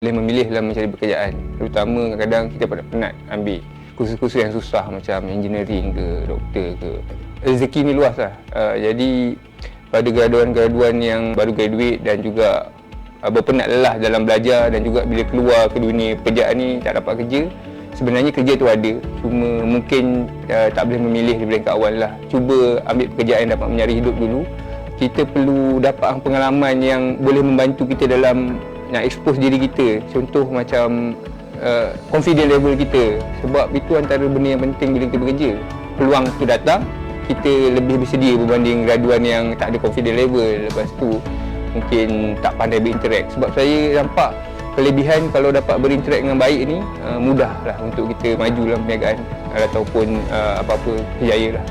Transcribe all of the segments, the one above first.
boleh memilih dalam mencari pekerjaan. Terutama kadang-kadang kita penat ambil kursus-kursus yang susah macam engineering ke, doktor ke. Rezeki ni luas lah. Jadi pada graduan-graduan yang baru graduate dan juga berpenat lelah dalam belajar dan juga bila keluar ke dunia pekerjaan ni tak dapat kerja, sebenarnya kerja tu ada. Cuma mungkin tak boleh memilih daripada yang awal lah. Cuba ambil pekerjaan yang dapat mencari hidup dulu. Kita perlu dapat pengalaman yang boleh membantu kita dalam nak expose diri kita. Contoh macam confidence level kita. Sebab itu antara benda yang penting bila kita bekerja. Peluang tu datang, kita lebih bersedia berbanding graduan yang tak ada confidence level. Lepas tu mungkin tak pandai berinteract. Sebab saya nampak kelebihan kalau dapat berinteract dengan baik ni mudahlah untuk kita maju dalam perniagaan ataupun apa-apa kejaya lah.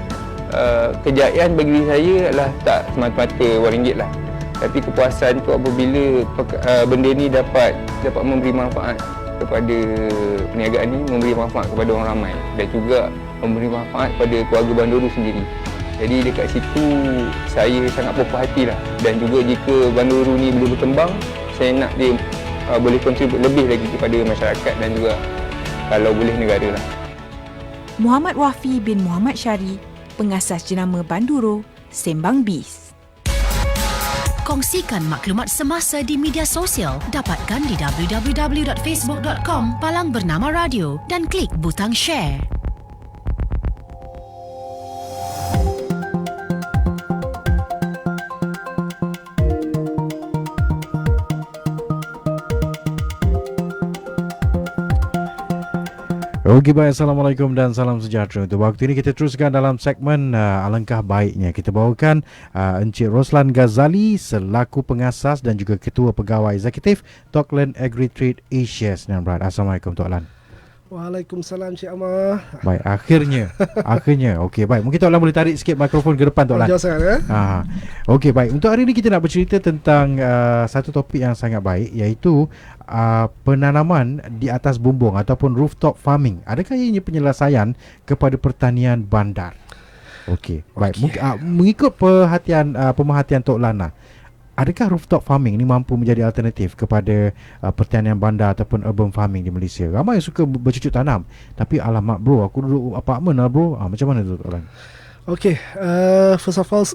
Kejayaan bagi saya adalah tak semata-mata RM1 lah. Tapi kepuasan tu apabila benda ni dapat memberi manfaat kepada perniagaan ni, memberi manfaat kepada orang ramai dan juga memberi manfaat kepada keluarga Banduru sendiri. Jadi dekat situ saya sangat puas hati lah. Dan juga jika Banduru ni boleh berkembang, saya nak dia boleh kontribut lebih lagi kepada masyarakat dan juga kalau boleh negara lah. Muhammad Wafi bin Muhammad Syari, pengasas jenama Banduro, Sembang Biz. Kongsikan maklumat semasa di media sosial. Dapatkan di www.facebook.com/Palang Bernama Radio dan klik butang share. Okey, baik. Assalamualaikum dan salam sejahtera. Untuk waktu ini kita teruskan dalam segmen Alangkah Baiknya. Kita bawakan Encik Roslan Ghazali selaku pengasas dan juga Ketua Pegawai Eksekutif Tokland Agritrade Asia Sdn Bhd. Assalamualaikum Tok Lan. Waalaikumsalam Cik Amar. Baik, akhirnya. Okey, baik. Mungkin Tok Lan boleh tarik sikit mikrofon ke depan Tok Lan. Jauh sangat Okey, baik. Untuk hari ini kita nak bercerita tentang satu topik yang sangat baik, iaitu penanaman di atas bumbung ataupun rooftop farming. Adakah ianya penyelesaian kepada pertanian bandar? Okey, baik. Mengikut pemerhatian Tok Lan, adakah rooftop farming ni mampu menjadi alternatif kepada pertanian bandar ataupun urban farming di Malaysia? Ramai yang suka bercucuk tanam, tapi alamak bro, aku duduk apartmen lah bro. Macam mana tu Tok Lan? Okey, first of all,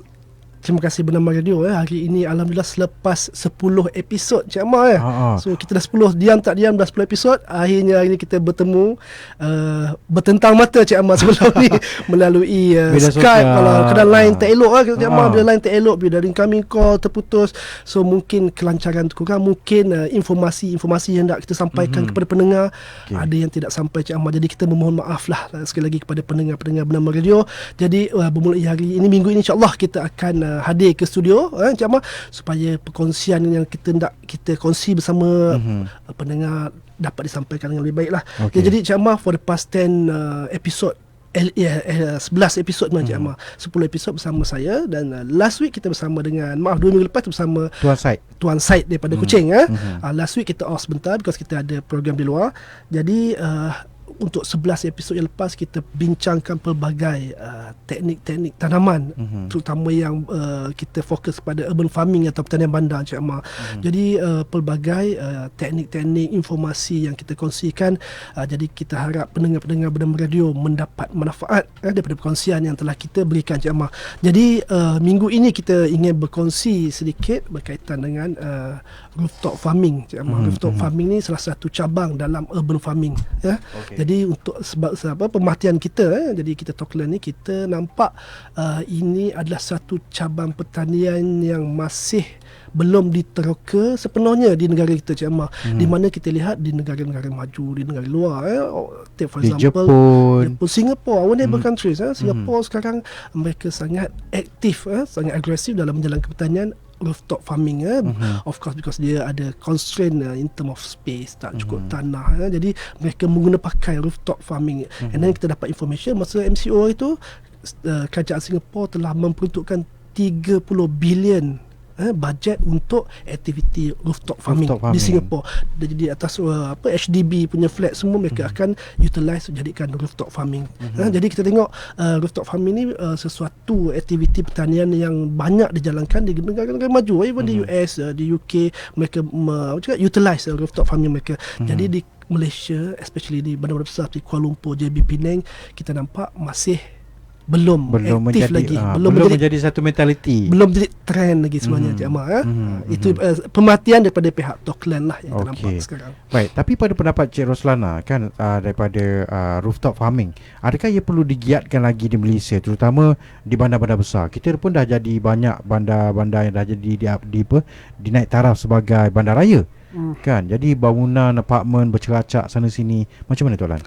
terima kasih Bernama Radio. Hari ini Alhamdulillah selepas 10 episod Cik Amar. So kita dah 10, diam tak diam dah 10 episod. Akhirnya hari ini kita bertemu, bertentang mata Cik Amar sebelum ni melalui Skype. Kalau kedai line tak elok Cik Amar, bila line tak elok, bila dari incoming call terputus. So mungkin kelancaran kurang, mungkin informasi yang nak kita sampaikan kepada pendengar ada yang tidak sampai Cik Amar. Jadi kita memohon maaf lah sekali lagi kepada pendengar-pendengar Bernama Radio. Jadi bermulai hari ini, minggu ini insya-Allah kita akan hadir ke studio Cik Amar, supaya perkongsian yang kita kongsi bersama pendengar dapat disampaikan dengan lebih baik lah. Jadi Cik Amar, for the past 10 episode 11 episod Cik Amar, 10 episod bersama saya, dan last week kita bersama dengan 2 minggu lepas bersama Tuan Said daripada Kuching. Last week kita off sebentar because kita ada program di luar. Jadi untuk 11 episod yang lepas kita bincangkan pelbagai teknik-teknik tanaman, terutama yang kita fokus pada urban farming atau pertanian bandar Cik Amar. Jadi pelbagai teknik-teknik informasi yang kita kongsikan. Jadi kita harap pendengar-pendengar Bernama Radio mendapat manfaat daripada perkongsian yang telah kita berikan Cik Amar. Jadi minggu ini kita ingin berkongsi sedikit berkaitan dengan rooftop farming Cik Amar. Rooftop farming ni salah satu cabang dalam urban farming Jadi untuk sebab pemerhatian kita, jadi kita Tokland ni kita nampak ini adalah satu cabang pertanian yang masih belum diteroka sepenuhnya di negara kita Cik Amar. Di mana kita lihat di negara-negara maju, di negara luar, take for example Jepun, Singapore, our neighbor countries. Singapore sekarang mereka sangat aktif, sangat agresif dalam menjalankan pertanian rooftop farming. Of course because dia ada constraint in term of space, tak cukup tanah. Jadi mereka menggunakan pakai rooftop farming. And then kita dapat information masa MCO itu kerajaan Singapura telah memperuntukkan 30 bilion bajet untuk aktiviti rooftop farming di Singapura. Jadi atas HDB punya flat semua mereka akan utilize jadikan rooftop farming. Jadi kita tengok rooftop farming ni sesuatu aktiviti pertanian yang banyak dijalankan di negara-negara maju, even di US, di UK, mereka utilize rooftop farming mereka. Jadi di Malaysia, especially di bandar-bandar besar seperti Kuala Lumpur, JB Penang, kita nampak masih belum aktif menjadi, lagi, belum menjadi satu mentaliti, belum jadi trend lagi sebenarnya Cik Amar. Itu perhatian daripada pihak Dockland lah yang kita nampak sekarang. Baik, tapi pada pendapat Cik Roslana kan, daripada rooftop farming, adakah ia perlu digiatkan lagi di Malaysia, terutama di bandar-bandar besar? Kita pun dah jadi banyak bandar-bandar yang dah jadi dinaik taraf sebagai bandaraya. Kan, jadi bangunan apartmen berceracak sana sini. Macam mana Tuan?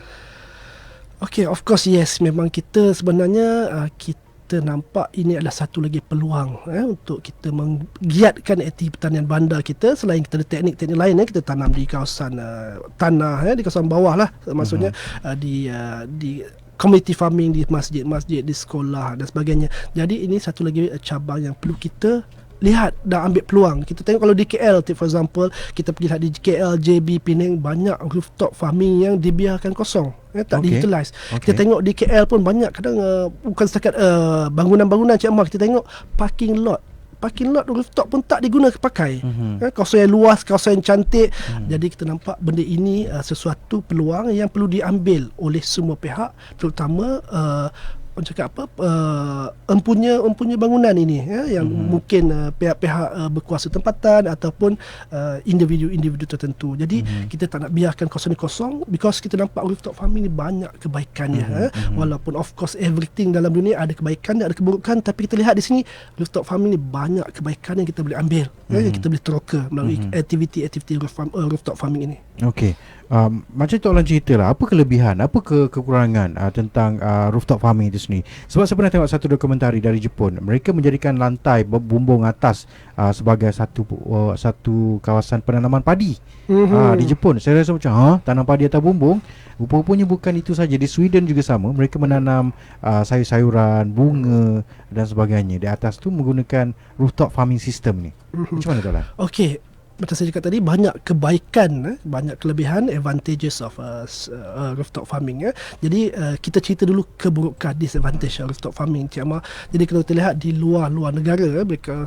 Okay, of course yes. Memang kita sebenarnya kita nampak ini adalah satu lagi peluang untuk kita menggiatkan aktiviti pertanian bandar kita. Selain kita ada teknik-teknik lain, kita tanam di kawasan tanah, di kawasan bawah lah. Maksudnya di community farming, di masjid-masjid, di sekolah dan sebagainya. Jadi ini satu lagi cabang yang perlu kita lihat dan ambil peluang. Kita tengok kalau di KL, for example, kita pergi lihat di KL, JB, Penang, banyak rooftop farming yang dibiarkan kosong, tak diutilize. Kita tengok di KL pun banyak, kadang bukan setakat bangunan-bangunan Cik Amar, kita tengok parking lot rooftop pun tak digunakan pakai. Kawasan yang luas, kawasan yang cantik. Jadi kita nampak benda ini sesuatu peluang yang perlu diambil oleh semua pihak, terutama empunya bangunan ini yang mungkin pihak-pihak berkuasa tempatan ataupun individu-individu tertentu. Jadi kita tak nak biarkan kawasan ini kosong, because kita nampak rooftop farming ni banyak kebaikannya. Walaupun of course everything dalam dunia ada kebaikan dan ada keburukan, tapi kita lihat di sini rooftop farming ni banyak kebaikan yang kita boleh ambil, yang kita boleh teroka melalui aktiviti rooftop farming ini. Okey. Macam Tok Lan cerita lah, apa kelebihan, apa kekurangan tentang rooftop farming itu sendiri. Sebab saya pernah tengok satu dokumentari dari Jepun. Mereka menjadikan lantai bumbung atas sebagai satu kawasan penanaman padi di Jepun. Saya rasa macam tanam padi atas bumbung. Rupa-rupanya bukan itu saja. Di Sweden juga sama. Mereka menanam sayur-sayuran, bunga dan sebagainya. Di atas tu menggunakan rooftop farming system ni. Macam mana Tok Lan? Okey, macam saya cakap tadi, banyak kebaikan, banyak kelebihan, advantages of rooftop farming. Jadi kita cerita dulu keburukan, disadvantage rooftop farming, Cik Amar. Jadi kalau kita lihat di luar negara, mereka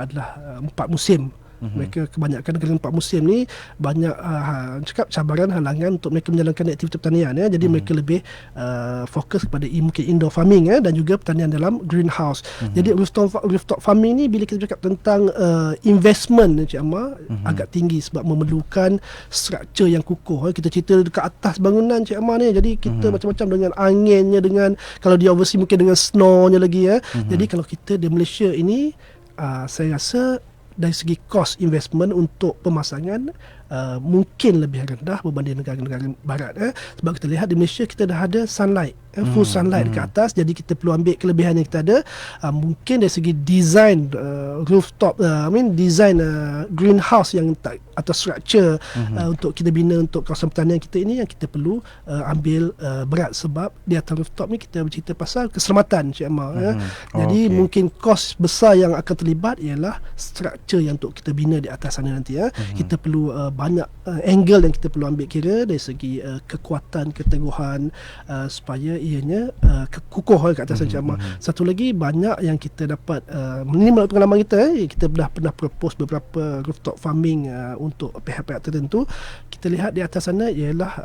adalah 4 musim. Mereka kebanyakan negara 4 musim ni banyak cabaran, halangan untuk mereka menjalankan aktiviti pertanian. Jadi mereka lebih fokus kepada mungkin indoor farming dan juga pertanian dalam greenhouse. Jadi rooftop farming ni, bila kita cakap tentang investment, Cik Amar, agak tinggi sebab memerlukan struktur yang kukuh. Kita cerita dekat atas bangunan, Cik Amar ni. Jadi kita macam-macam dengan anginnya, dengan kalau di overseas mungkin dengan snow-nya lagi. Jadi kalau kita di Malaysia ini, saya rasa dari segi cost investment untuk pemasangan mungkin lebih rendah berbanding negara-negara barat. Sebab kita lihat di Malaysia kita dah ada sunlight, full sunlight dekat atas. Jadi kita perlu ambil kelebihan yang kita ada. Mungkin dari segi design rooftop, design greenhouse yang atau structure untuk kita bina untuk kawasan pertanian kita ini, yang kita perlu ambil berat. Sebab di atas rooftop ni kita bercerita pasal keselamatan, Cik Amar. Jadi mungkin kos besar yang akan terlibat ialah structure yang untuk kita bina di atas sana nanti. Kita perlu banyak angle yang kita perlu ambil kira dari segi kekuatan, keteguhan, supaya ianya kukuh kat atas, Cik Amar. Satu lagi, banyak yang kita dapat ini melalui pengalaman kita. Kita dah pernah propose beberapa rooftop farming untuk pihak-pihak tertentu. Kita lihat di atas sana ialah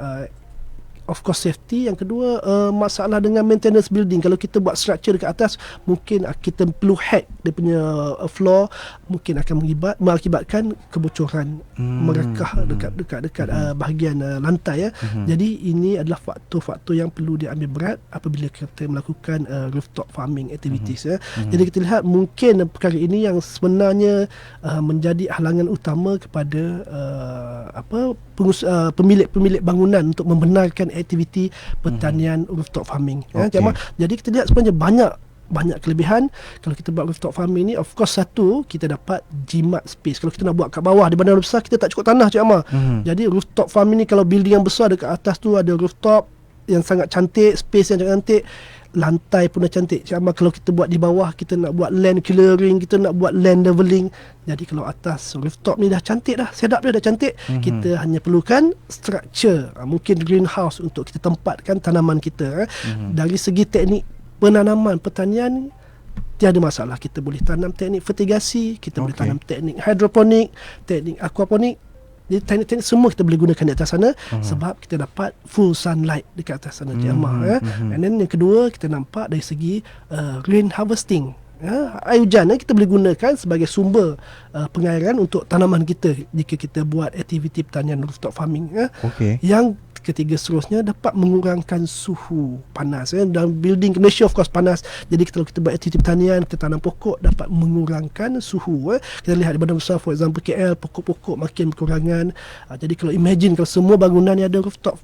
of course safety. Yang kedua, masalah dengan maintenance building. Kalau kita buat structure dekat atas, mungkin kita perlu hack dia punya floor, mungkin akan mengakibatkan kebocoran merekah dekat bahagian lantai. Jadi ini adalah faktor-faktor yang perlu diambil berat apabila kita melakukan rooftop farming activities. Jadi kita lihat mungkin perkara ini yang sebenarnya menjadi halangan utama kepada pemilik bangunan untuk membenarkan aktiviti pertanian rooftop farming. Jadi kita lihat sebenarnya banyak kelebihan kalau kita buat rooftop farming ni. Of course, satu, kita dapat jimat space. Kalau kita nak buat kat bawah di bandar besar, kita tak cukup tanah, Cik Amar. Jadi rooftop farming ni, kalau building yang besar dekat atas tu ada rooftop yang sangat cantik, space yang cantik, lantai pun dah cantik. Cik Amal, kalau kita buat di bawah, kita nak buat land clearing, kita nak buat land leveling. Jadi kalau atas rooftop ni dah cantik dah, setup dia dah cantik, kita hanya perlukan structure, mungkin greenhouse untuk kita tempatkan tanaman kita. Dari segi teknik penanaman, pertanian, tiada masalah. Kita boleh tanam teknik fertigasi, kita boleh tanam teknik hidroponik, teknik aquaponik. Jadi teknik-teknik semua kita boleh gunakan di atas sana, sebab kita dapat full sunlight dekat atas sana, Cik Amal. And then yang kedua, kita nampak dari segi rain harvesting. Air hujan kita boleh gunakan sebagai sumber pengairan untuk tanaman kita jika kita buat aktiviti pertanian rooftop farming. Yang ketiga seterusnya, dapat mengurangkan suhu panas. Dalam building Malaysia of course panas. Jadi kalau kita buat aktiviti pertanian, kita tanam pokok, dapat mengurangkan suhu. Kita lihat di Bandar Besar, for example KL, pokok-pokok makin berkurangan. Jadi kalau imagine kalau semua bangunan yang ada rooftop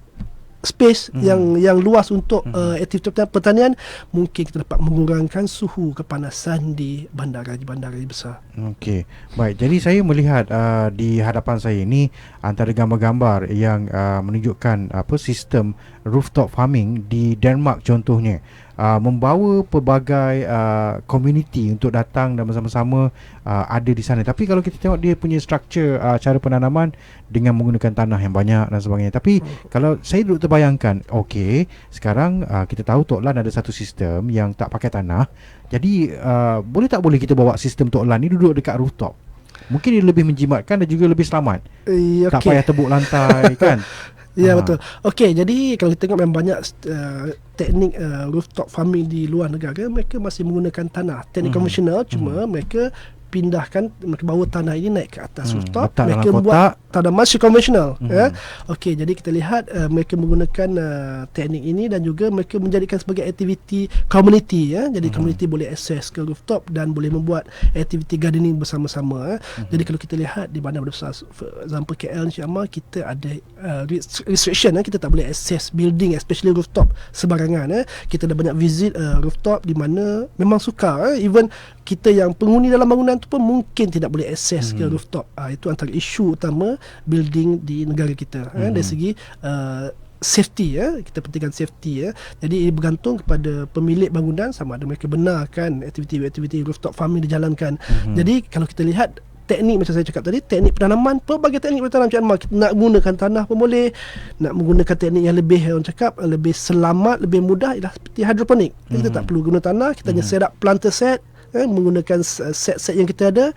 space yang luas untuk aktiviti pertanian, mungkin kita dapat mengurangkan suhu kepanasan di bandara besar. Okey, baik. Jadi saya melihat di hadapan saya ini antara gambar-gambar yang menunjukkan sistem rooftop farming di Denmark contohnya. Membawa pelbagai community untuk datang dan bersama-sama ada di sana. Tapi kalau kita tengok dia punya structure, cara penanaman dengan menggunakan tanah yang banyak dan sebagainya. Tapi kalau saya duduk terbayangkan, okey, sekarang kita tahu Tok Lan ada satu sistem yang tak pakai tanah. Jadi boleh tak boleh kita bawa sistem Tok Lan ni duduk dekat rooftop? Mungkin dia lebih menjimatkan dan juga lebih selamat. Tak payah tebuk lantai kan. Ya, betul. Okey, jadi kalau kita tengok memang banyak teknik rooftop farming di luar negara, mereka masih menggunakan tanah. Teknik konvensional, cuma mereka mereka bawa tanah ini naik ke atas rooftop, mereka buat tanaman konvensional. Okey, jadi kita lihat mereka menggunakan teknik ini dan juga mereka menjadikan sebagai aktiviti community. Jadi community boleh akses ke rooftop dan boleh membuat aktiviti gardening bersama-sama. Jadi kalau kita lihat di Bandar Besar, for example KL, insya-Allah kita ada restriction, kita tak boleh akses building, especially rooftop sebarangan. Kita dah banyak visit rooftop di mana memang sukar, even kita yang penghuni dalam bangunan tu pun mungkin tidak boleh akses ke rooftop. Itu antara isu utama building di negara kita. Dari segi safety, kita pentingkan safety. Jadi ia bergantung kepada pemilik bangunan sama ada mereka benarkan aktiviti-aktiviti rooftop farming dijalankan. Jadi kalau kita lihat teknik macam saya cakap tadi, teknik penanaman, pelbagai teknik bertanam, Cik Amal, kita nak menggunakan tanah pun boleh, nak menggunakan teknik yang lebih, orang cakap lebih selamat, lebih mudah, ialah seperti hidroponik. Kita tak perlu guna tanah, kita hanya set up planter set, menggunakan set-set yang kita ada.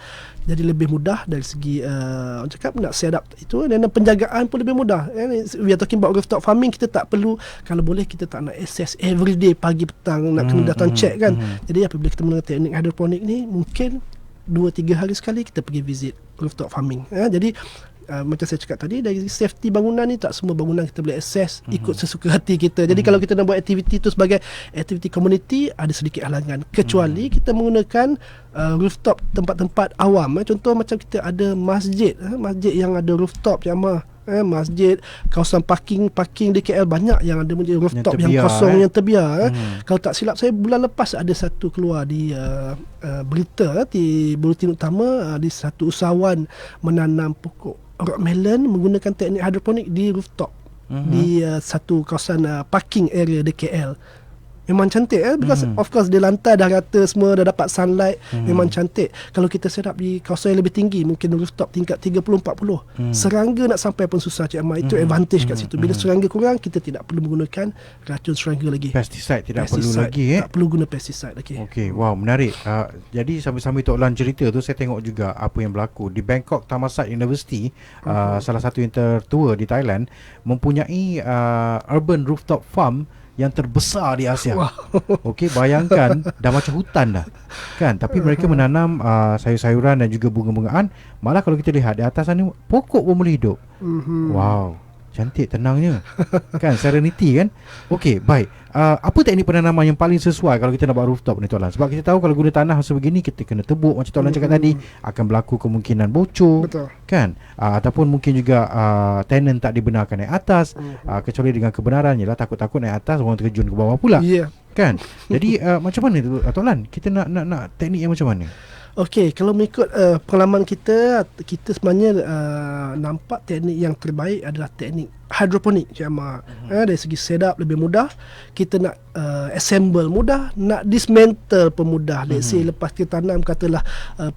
Jadi lebih mudah dari segi orang cakap nak set up itu, dan penjagaan pun lebih mudah. We are talking about rooftop farming, kita tak perlu, kalau boleh kita tak nak access everyday pagi petang nak kena datang check kan. Jadi apabila kita menggunakan teknik hidroponik ni, mungkin 2-3 hari sekali kita pergi visit rooftop farming. Jadi macam saya cakap tadi, dari safety bangunan ni, tak semua bangunan kita boleh akses ikut sesuka hati kita. Jadi kalau kita nak buat aktiviti tu sebagai aktiviti community, ada sedikit halangan, kecuali kita menggunakan rooftop tempat-tempat awam. Contoh macam kita ada masjid yang ada rooftop, Jamaah. Masjid, kawasan parking di KL banyak yang ada rooftop yang kosong, yang terbiar. Kalau tak silap saya, bulan lepas ada satu keluar di berita di buletin utama, di satu usahawan menanam pokok rock melon menggunakan teknik hidroponik di rooftop di satu kawasan parking area di KL. Memang cantik because of course dia lantai dah rata semua, dah dapat sunlight. Memang cantik. Kalau kita set up di kawasan yang lebih tinggi, mungkin rooftop tingkat 30-40, serangga nak sampai pun susah, Cik Ahmad. Itu advantage kat situ. Bila serangga kurang, kita tidak perlu menggunakan racun serangga lagi. Pesticide perlu lagi. Tak perlu guna pesticide lagi. Okey, wow, menarik. Jadi sambil-sambil Tok Lan cerita tu, saya tengok juga apa yang berlaku di Bangkok Thammasat University, salah satu yang tertua di Thailand, mempunyai urban rooftop farm yang terbesar di Asia. Okey, bayangkan dah macam hutan dah. Kan, tapi mereka menanam sayur-sayuran dan juga bunga-bungaan. Malah kalau kita lihat di atas sana, pokok pun boleh hidup. Wow, cantik, tenangnya. Kan, serenity kan. Okey, baik. Apa teknik penanaman yang paling sesuai kalau kita nak buat rooftop ni, Tok Lan? Sebab kita tahu kalau guna tanah sebegini, kita kena tebuk macam Tok Lan cakap tadi, akan berlaku kemungkinan bocor. Betul. Kan? Ataupun mungkin juga tenant tak dibenarkan naik atas, kecuali dengan kebenaran, ialah takut-takut naik atas orang terjun ke bawah pula. Kan? Jadi macam mana tu, Tok Lan? Kita nak teknik yang macam mana? Okey, kalau mengikut pengalaman kita sebenarnya nampak teknik yang terbaik adalah teknik hidroponik, Cik Amar. Dari segi setup lebih mudah, kita nak assemble mudah, nak dismantle pun mudah. Let's say lepas kita tanam, katalah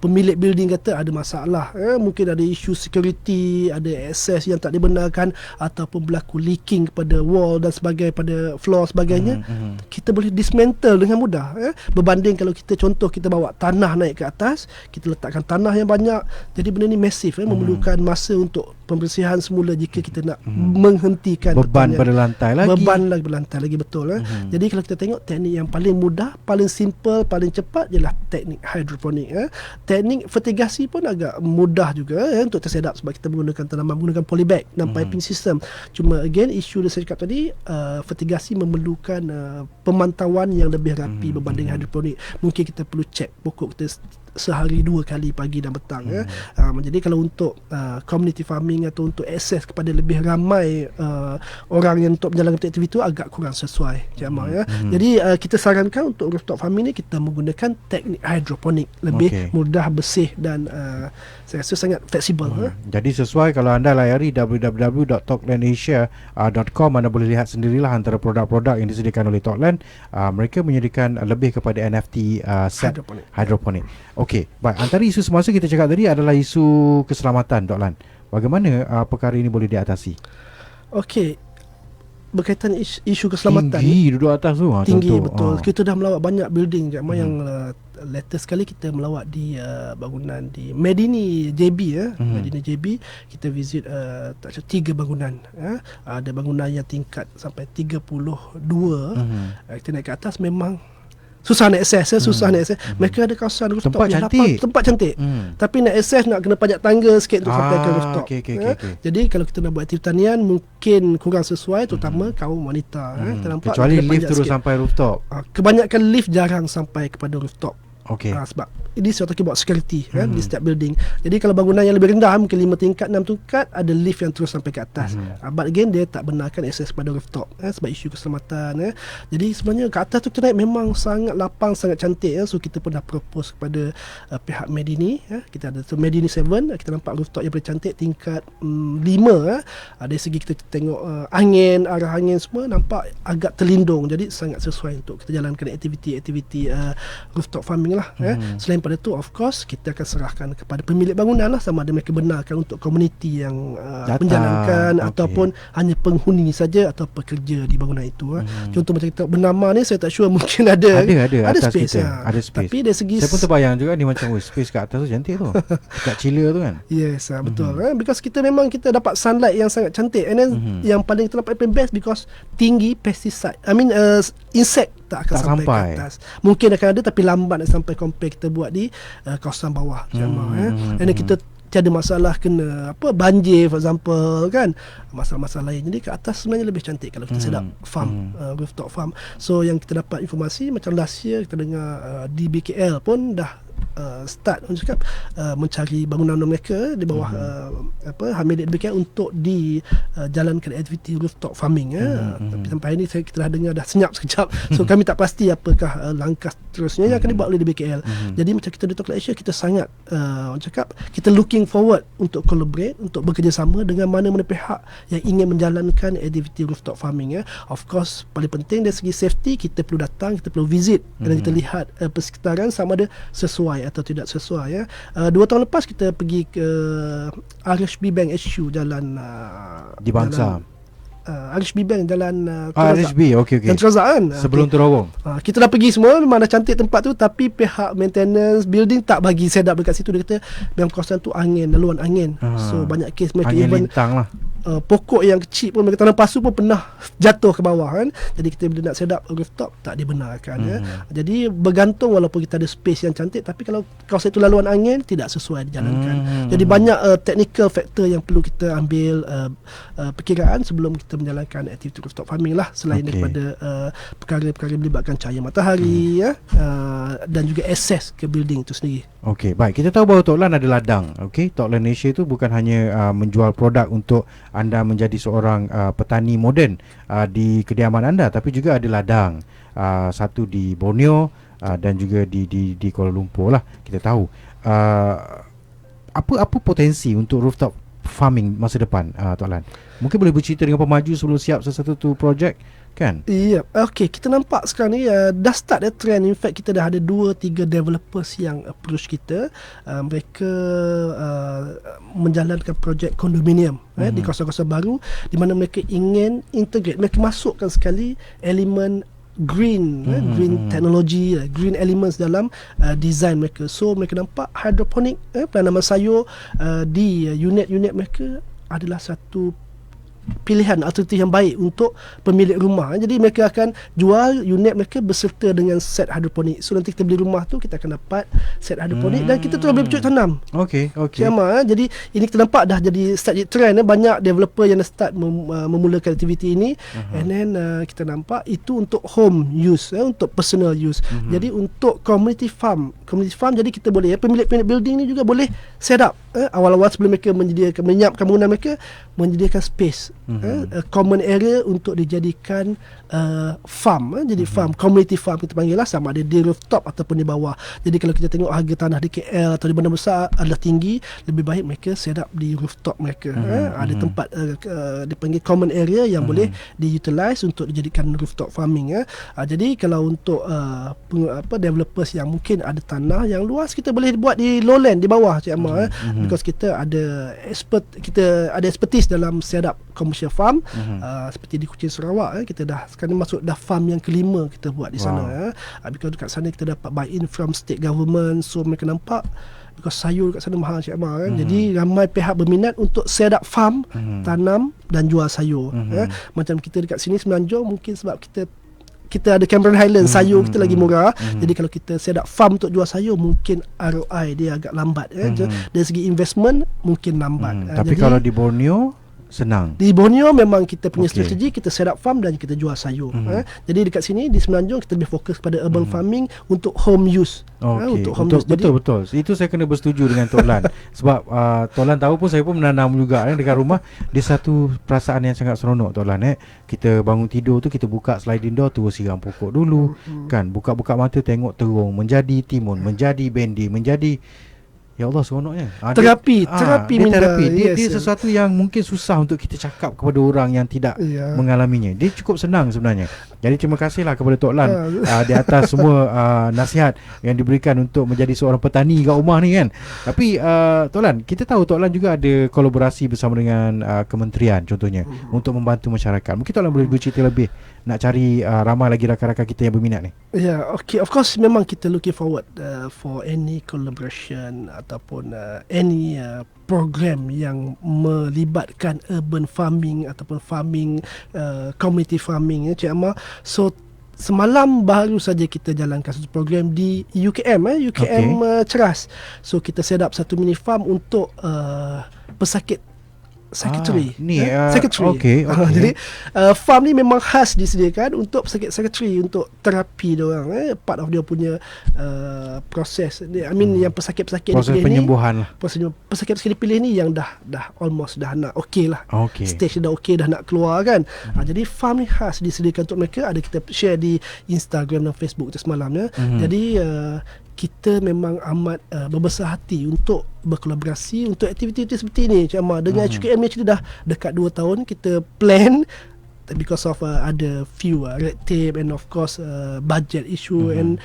pemilik building kata ada masalah, mungkin ada isu security, ada access yang tak dibenarkan, ataupun berlaku leaking pada wall dan sebagainya, pada floor sebagainya, kita boleh dismantle dengan mudah. Berbanding kalau kita contoh kita bawa tanah naik ke atas, kita letakkan tanah yang banyak, jadi benda ni masif, memerlukan masa untuk pembersihan semula jika kita nak menghentikan beban pada lantai lagi. Beban lagi berlantai lagi, betul. Jadi kalau kita tengok teknik yang paling mudah, paling simple, paling cepat ialah teknik hidroponik. Teknik fertigasi pun agak mudah juga untuk tersedap sebab kita menggunakan tanaman, menggunakan polybag dan piping system. Cuma again isu yang saya cakap tadi, fertigasi memerlukan pemantauan yang lebih rapi berbanding hidroponik. Mungkin kita perlu cek pokok kita sehari 2 kali, pagi dan petang. Jadi kalau untuk community farming atau untuk akses kepada lebih ramai orang yang untuk menjalankan aktiviti itu agak kurang sesuai, Cik Amar. Jadi kita sarankan untuk rooftop farming ni kita menggunakan teknik hidroponik, lebih mudah, bersih dan saya rasa sangat fleksibel. Jadi sesuai, kalau anda layari www.talklandasia.com, anda boleh lihat sendirilah antara produk-produk yang disediakan oleh Talkland. Mereka menyediakan lebih kepada NFT set hidroponik. Okey, baik. Antara isu semasa kita cakap tadi adalah isu keselamatan, Dr. Lan. Bagaimana perkara ini boleh diatasi? Okey, berkaitan isu keselamatan, tinggi duduk atas tu. Tinggi, betul. Kita dah melawat banyak building, yang latest sekali kita melawat di bangunan di Medini JB. Medini JB kita visit 3 bangunan. Ada bangunan yang tingkat sampai 32. Kita naik ke atas, memang susah nak akses, Mereka ada kawasan rooftop tempat cantik. Tapi nak akses nak kena pajak tangga sikit untuk sampai ke rooftop. Jadi kalau kita nak buat aktiviti tanian mungkin kurang sesuai, terutama kaum wanita. Kecuali lift terus sampai rooftop. Kebanyakan lift jarang sampai kepada rooftop. Sebab ini saya talking about security di setiap building. Jadi kalau bangunan yang lebih rendah, mungkin 5 tingkat, 6 tingkat, ada lift yang terus sampai ke atas. But again, dia tak benarkan akses pada rooftop sebab isu keselamatan. Jadi sebenarnya ke atas tu kita naik memang sangat lapang, sangat cantik. So kita pun dah propose kepada pihak Medini. Kita ada Medini 7, kita nampak rooftop yang paling cantik, tingkat 5. Dari segi kita tengok angin, arah angin semua nampak agak terlindung. Jadi sangat sesuai untuk kita jalankan aktiviti rooftop farming lah. Selain pada tu, of course kita akan serahkan kepada pemilik bangunan lah, sama ada mereka benarkan untuk komuniti yang menjalankan ataupun hanya penghuni saja atau pekerja di bangunan itu. Contoh macam kita bernama ni, saya tak sure, mungkin ada space, ada space. Tapi dari segi saya pun terbayang juga ni, macam space kat atas tu cantik tu. Dekat chiller tu kan. Yes, betul. Because kita memang kita dapat sunlight yang sangat cantik, and then yang paling kita dapat best because tinggi pesticide, insect tak akan sampai ke atas. Mungkin akan ada tapi lambat nak sampai compare kita buat di kawasan bawah. Dan kita tiada masalah kena banjir for example kan, masalah-masalah lain. Jadi ke atas sebenarnya lebih cantik kalau kita sedap farm, rooftop farm. So yang kita dapat informasi macam last year kita dengar di BKL pun dah start mencari bangunan mereka di bawah Hamidik BKL untuk dijalankan aktiviti rooftop farming. Tapi sampai ini kita dah dengar dah senyap sekejap. So kami tak pasti apakah langkah terusnya yang akan dibuat oleh BKL. Jadi macam kita di Talkland Asia, kita sangat kita looking forward untuk collaborate, untuk bekerjasama dengan mana-mana pihak yang ingin menjalankan aktiviti rooftop farming. Of course paling penting dari segi safety, kita perlu datang, kita perlu visit dan kita lihat persekitaran sama ada sesuai atau tidak sesuai. 2 tahun lepas kita pergi ke RHB Bank HQ jalan di Bangsa. RHB Bank jalan RHB, okey. Dan Terazak kan. Sebelum terowong. Kita dah pergi semua, memang dah cantik tempat tu, tapi pihak maintenance building tak bagi set up dekat situ. Dia kata memang kawasan tu angin, laluan angin. So banyak kes mereka angin even lintang lah. Pokok yang kecil pun mereka tanam pasu pun pernah jatuh ke bawah kan. Jadi kita bila nak set up rooftop tak dibenarkan. Jadi bergantung, walaupun kita ada space yang cantik, tapi kalau kawasan itu laluan angin tidak sesuai dijalankan. Jadi banyak technical factor yang perlu kita ambil perkiraan sebelum kita menjalankan aktiviti rooftop farming lah, selain daripada perkara-perkara melibatkan cahaya matahari dan juga akses ke building itu sendiri. Okey, baik. Kita tahu bahawa Talkland ada ladang. Okey, Talkland Asia itu bukan hanya menjual produk untuk anda menjadi seorang petani moden di kediaman anda, tapi juga ada ladang. Satu di Borneo, dan juga di Kuala Lumpur lah, kita tahu. Apa potensi untuk rooftop farming masa depan, Tok Lan? Mungkin boleh bercerita dengan pemaju sebelum siap sesuatu projek kan? Ya, okey, kita nampak sekarang ni dah start trend. In fact, kita dah ada 2-3 developers yang approach kita. Mereka menjalankan projek kondominium di kawasan-kawasan baru, di mana mereka ingin integrate, mereka masukkan sekali elemen green technology, green elements dalam design mereka. So mereka nampak hydroponic, penanaman sayur di unit-unit mereka adalah satu pilihan alternatif yang baik untuk pemilik rumah. Jadi mereka akan jual unit mereka berserta dengan set hidroponik. So nanti kita beli rumah tu, kita akan dapat set hidroponik dan kita terus boleh bercocok tanam. Okey. Jadi ini kita nampak dah jadi start trend. Banyak developer yang dah start memulakan aktiviti ini. And then kita nampak itu untuk home use, untuk personal use. Jadi untuk community farm, jadi kita boleh, pemilik-pemilik building ni juga boleh set up awal-awal sebelum mereka menyiapkan bangunan mereka, menyediakan space, common area untuk dijadikan farm. Jadi farm, community farm kita panggil lah, sama ada di rooftop ataupun di bawah. Jadi kalau kita tengok harga tanah di KL atau di bandar besar adalah tinggi, lebih baik mereka set up di rooftop mereka. Ada tempat dipanggil common area yang boleh diutilize untuk dijadikan rooftop farming. Jadi kalau untuk developers yang mungkin ada tanah yang luas, kita boleh buat di lowland, di bawah, Cik Amar. Because kita ada expertise dalam set up commercial farm. Seperti di Kuching, Sarawak, kita dah sekarang masuk dah farm yang kelima kita buat di sana. Because dekat sana kita dapat buy-in from state government. So mereka nampak, because sayur kat sana mahal, Cik Amar, jadi ramai pihak berminat untuk set up farm, tanam dan jual sayur. Macam kita dekat sini Semenanjung, mungkin sebab kita ada Cameron Highlands, sayur kita lagi murah. Jadi kalau kita set up farm untuk jual sayur, mungkin ROI dia agak lambat. Dari segi investment mungkin lambat. Tapi jadi, kalau di Borneo senang. Di Borneo memang kita punya strategi, kita set up farm dan kita jual sayur. Jadi dekat sini di Semenanjung kita lebih fokus pada urban farming untuk home use. Untuk home use. Betul. Itu saya kena bersetuju dengan Tok Lan. Sebab Tok Lan tahu pun, saya pun menanam juga dekat rumah. Dia satu perasaan yang sangat seronok, Tok Lan. Kita bangun tidur tu, kita buka sliding door, terus siram pokok dulu. Kan, buka-buka mata tengok terung menjadi timun, menjadi bendi, menjadi, ya Allah, seronoknya. Terapi Dia sesuatu yang mungkin susah untuk kita cakap kepada orang yang tidak mengalaminya. Dia cukup senang sebenarnya. Jadi terima kasihlah kepada Tok Lan di atas semua nasihat yang diberikan untuk menjadi seorang petani kat rumah ni kan. Tapi Tok Lan, kita tahu Tok Lan juga ada kolaborasi bersama dengan kementerian contohnya untuk membantu masyarakat. Mungkin Tok Lan boleh bercerita lebih, nak cari ramai lagi rakan-rakan kita yang berminat ni. Of course memang kita looking forward for any collaboration ataupun any program yang melibatkan urban farming ataupun farming, community farming, Cik Amar. So semalam baru saja kita jalankan satu program di UKM Ceras. So kita set up satu mini farm untuk pesakit secretary. Secretary. Jadi farm ni memang khas disediakan untuk pesakit secretary, untuk terapi dia orang. Part of dia punya proses. Yang pesakit-pesakit proses penyembuhan lah. Pesakit-pesakit dipilih ni yang dah almost dah nak lah. Stage dah dah nak keluar kan. Jadi farm ni khas disediakan untuk mereka. Ada kita share di Instagram dan Facebook tu semalam ya. Jadi kita memang amat berbesar hati untuk berkolaborasi untuk aktiviti seperti ini, Cik Amar. Dengan HKM ni actually dah dekat 2 tahun kita plan, because of ada few red tape and of course budget issue, and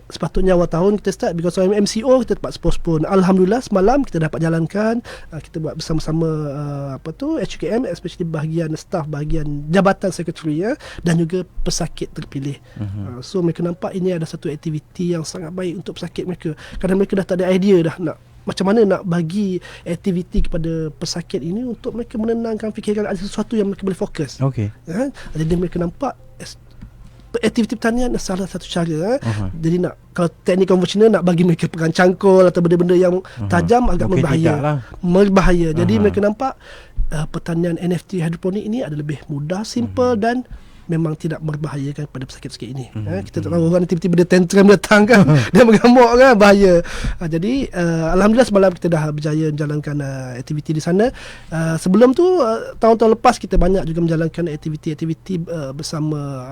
sepatutnya awal tahun kita start, because of MCO kita dapat postpone. Alhamdulillah semalam kita dapat jalankan. Kita buat bersama-sama HKM, especially bahagian staff, bahagian jabatan sekretari dan juga pesakit terpilih. So mereka nampak ini ada satu aktiviti yang sangat baik untuk pesakit mereka, kerana mereka dah tak ada idea dah nak macam mana nak bagi aktiviti kepada pesakit ini untuk mereka menenangkan fikiran, ada sesuatu yang mereka boleh fokus. Jadi mereka nampak aktiviti pertanian salah satu cara. Jadi nak, kalau teknik konvensional nak bagi mereka pegang cangkul atau benda-benda yang tajam agak berbahaya. Jadi mereka nampak pertanian NFT hidroponik ini ada lebih mudah, simple dan memang tidak membahayakan pada pesakit-pesakit ini. Kita tak tahu orang ni tiba-tiba dia tantrum datang kan, dia mengamuk kan, bahaya. Jadi alhamdulillah semalam kita dah berjaya menjalankan aktiviti di sana. Sebelum tu tahun-tahun lepas kita banyak juga menjalankan aktiviti-aktiviti bersama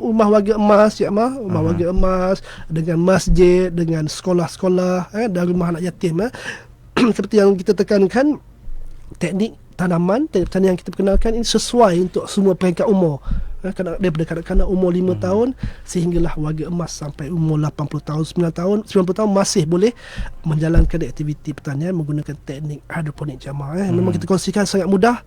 rumah warga emas, rumah warga emas dengan masjid, dengan sekolah-sekolah dan rumah anak yatim. Seperti yang kita tekankan, teknik tanaman, teknik pertanian yang kita perkenalkan ini sesuai untuk semua peringkat umur. Daripada kanak-kanak umur 5 tahun sehinggalah warga emas sampai umur 80 tahun, 90 tahun masih boleh menjalankan aktiviti pertanian menggunakan teknik hidroponik jemaah. Memang kita kongsikan sangat mudah.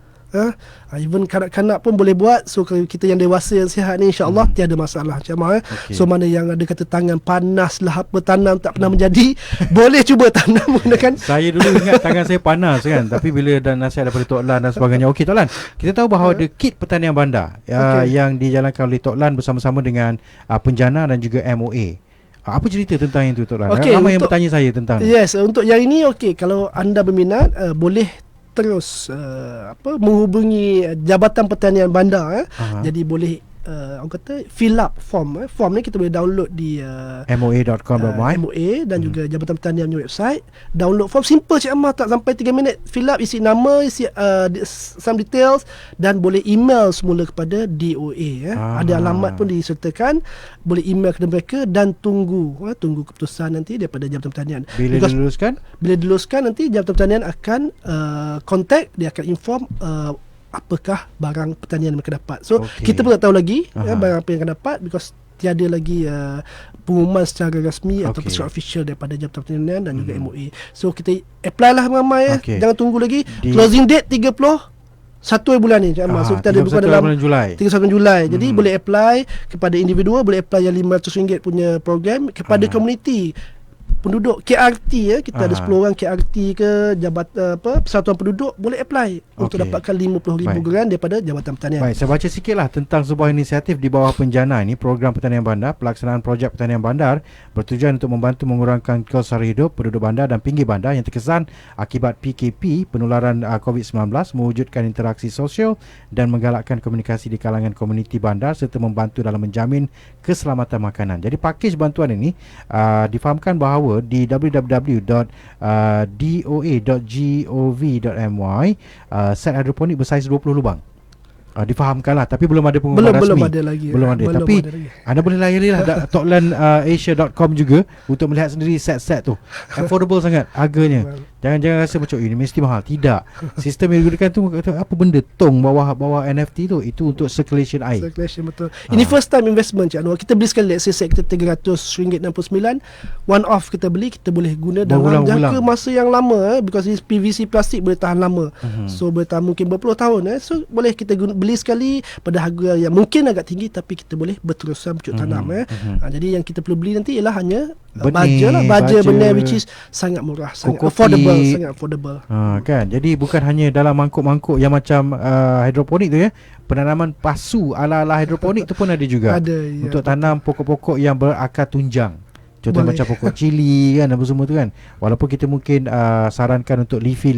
Even kanak-kanak pun boleh buat. So kalau kita yang dewasa yang sihat ni, insya-Allah tiada masalah jemaah. So mana yang ada kata tangan panas lah, apa tanam tak pernah menjadi, boleh cuba tanam menggunakan. Saya dulu ingat tangan saya panas kan, tapi bila dan nasihat daripada Tok Lan dan sebagainya. Okey Tok Lan, kita tahu bahawa ada kit pertanian bandar yang dijalankan oleh Tok Lan bersama-sama dengan Penjana dan juga MOA. Apa cerita tentang itu Tok Lan? Ramai yang bertanya saya tentang. Yes, untuk yang ini kalau anda berminat boleh terus menghubungi Jabatan Pertanian Bandar. Jadi boleh orang kata fill up form. Form ni kita boleh download di moa.com.my MOA dan juga Jabatan Pertanian punya website. Download form simple Cik Ammar, tak sampai 3 minit. Fill up, isi nama, isi some details dan boleh email semula kepada DOA. Ada alamat pun disertakan. Boleh email kepada mereka dan tunggu keputusan nanti daripada Jabatan Pertanian. Bila diluluskan nanti Jabatan Pertanian akan contact, dia akan inform apakah barang pertanian yang mereka dapat. So kita pun tak tahu lagi barang apa yang akan dapat, because tiada lagi pengumuman secara rasmi ataupun secara official daripada Jabatan Pertanian dan juga MOA. So kita apply lah ramai. Jangan tunggu lagi. Closing date 31 bulan ni. So kita ada bukan dalam 31 Julai. Jadi boleh apply kepada individual, boleh apply yang RM500 punya program. Kepada komuniti penduduk KRT, kita ada 10 orang KRT ke persatuan penduduk, boleh apply untuk dapatkan RM50,000 grant daripada Jabatan Pertanian. Baik, saya baca sikitlah tentang sebuah inisiatif di bawah Penjana ini, Program Pertanian Bandar. Pelaksanaan projek pertanian bandar bertujuan untuk membantu mengurangkan kos sara hidup penduduk bandar dan pinggir bandar yang terkesan akibat PKP, penularan COVID-19, mewujudkan interaksi sosial dan menggalakkan komunikasi di kalangan komuniti bandar serta membantu dalam menjamin keselamatan makanan. Jadi pakej bantuan ini difahamkan bahawa di www.doa.gov.my set hidroponik bersaiz 20 lubang. Difahamkanlah, tapi belum ada pengumuman rasmi. Belum ada lagi. Tapi anda boleh layarilah toklan.asia.com juga untuk melihat sendiri set-set tu. Affordable sangat harganya. Jangan rasa macam ini mesti mahal. Tidak. Sistem yang digunakan tu apa benda tong bawah NFT tu, itu untuk circulation air. Circulation, betul. Ini first time investment Cik Anwar. Kita beli sekali, let's say set kita RM300.69, one off kita beli, kita boleh guna dalam jangka masa yang lama because PVC plastik boleh tahan lama. So boleh tahan mungkin berpuluh tahun. So boleh kita beli sekali pada harga yang mungkin agak tinggi, tapi kita boleh berterusan bercocok tanam. Jadi yang kita perlu beli nanti ialah hanya baja benih, which is sangat murah, sangat affordable. Kan, jadi bukan hanya dalam mangkuk-mangkuk yang macam hidroponik tu ya. Penanaman pasu ala-ala hidroponik tu pun ada juga. Untuk tanam pokok-pokok yang berakar tunjang. Contoh macam pokok cili kan, apa semua tu kan. Walaupun kita mungkin sarankan untuk leafy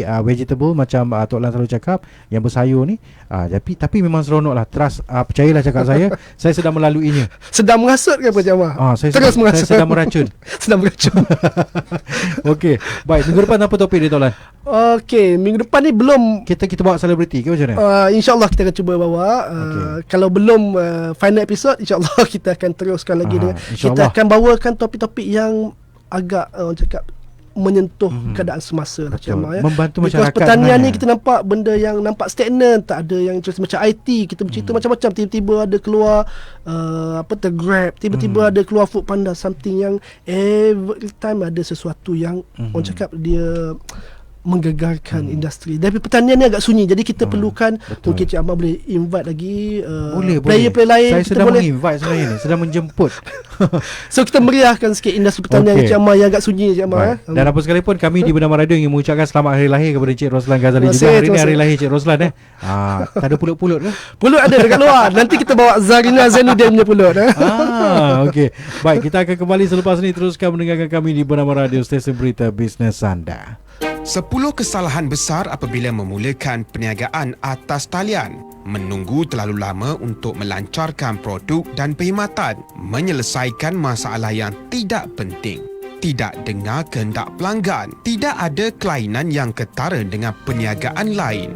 vegetable macam Tok Lan selalu cakap yang bersayur ni, tapi memang seronok lah. Trust, percayalah cakap saya sedang melaluinya. Sedang menghasut ke apa Jamal? Saya sedang meracun. Sedang meracun. Okey, baik, minggu depan apa topik dia Tok Lan? Okey, minggu depan ni belum kita bawa selebriti ke macam mana? InsyaAllah kita akan cuba bawa. Kalau belum final episode, InsyaAllah kita akan teruskan lagi dengan kita akan bawakan topik-topik yang agak orang cakap menyentuh keadaan semasa lah, membantu masyarakat. Pertanian ni kita nampak benda yang nampak stagnan, tak ada yang macam IT. Kita bercerita macam-macam, tiba-tiba ada keluar Grab, tiba-tiba ada keluar Food Panda, something yang every time ada sesuatu yang orang cakap dia menggegarkan industri. Tapi pertanian ni agak sunyi. Jadi kita perlukan mungkin Cik Ammar boleh invite lagi player-player lain. Saya sedang menginvite sebenarnya ni, sedang menjemput. So kita meriahkan sikit industri pertanian Cik Ammar yang agak sunyi Cik Ammar. Dan apa sekalipun kami di Bernama Radio ingin mengucapkan selamat hari lahir kepada Cik Roslan Ghazali juga. Hari ni hari lahir Cik Roslan tak ada pulut-pulut ke? Pulut ada dekat luar. Nanti kita bawa Zarina Zainuddin punya pulut. Okey. Baik, kita akan kembali selepas ni. Teruskan mendengarkan kami di Bernama Radio, stesen berita bisnes anda. 10 kesalahan besar apabila memulakan perniagaan atas talian. menunggu terlalu lama untuk melancarkan produk dan perkhidmatan, menyelesaikan masalah yang tidak penting, tidak dengar kehendak pelanggan, tidak ada kelainan yang ketara dengan perniagaan lain.